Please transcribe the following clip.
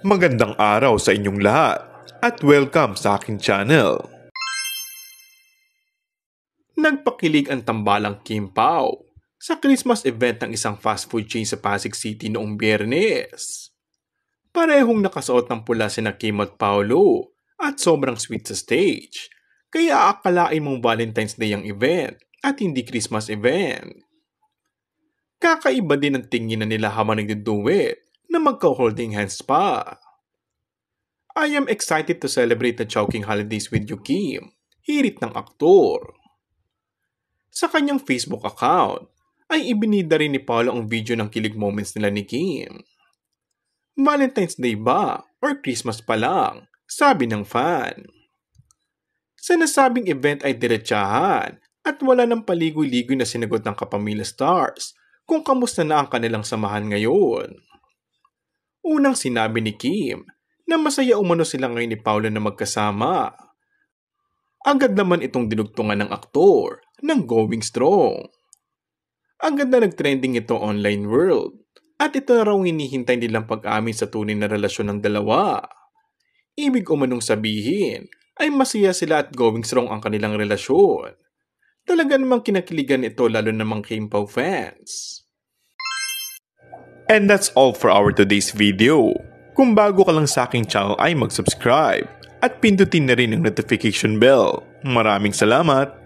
Magandang araw sa inyong lahat at welcome sa aking channel. Nagpakilig ang tambalang Kim Pao sa Christmas event ng isang fast food chain sa Pasig City noong Biyernes. Parehong nakasuot ng pula sina Kim at Paolo at sobrang sweet sa stage, kaya akalain mong Valentine's Day ang event at hindi Christmas event. Kakaiba din ang tingin na nila habang nagduduet na magka-holding hands pa. I am excited to celebrate the Chowking holidays with you, Kim, hirit ng aktor. Sa kanyang Facebook account ay ibinida rin ni Paolo ang video ng kilig moments nila ni Kim. Valentine's Day ba or Christmas pa lang, sabi ng fan. Sa nasabing event ay diretsahan at wala ng paligoy-ligoy na sinagot ng kapamilya stars kung kamusta na ang kanilang samahan ngayon. Unang sinabi ni Kim na masaya umano sila ngayon ni Paolo na magkasama. Agad naman itong dinugtungan ng aktor ng Going Strong. Agad na nagtrending ito online world at ito na raw hinihintay nilang pag-amin sa tunay na relasyon ng dalawa. Ibig umanong sabihin ay masaya sila at going strong ang kanilang relasyon. Talaga namang kinakiligan ito lalo namang Kim Pao fans. And that's all for our today's video. Kung bago ka lang sa aking channel ay mag-subscribe at pindutin na rin ang notification bell. Maraming salamat!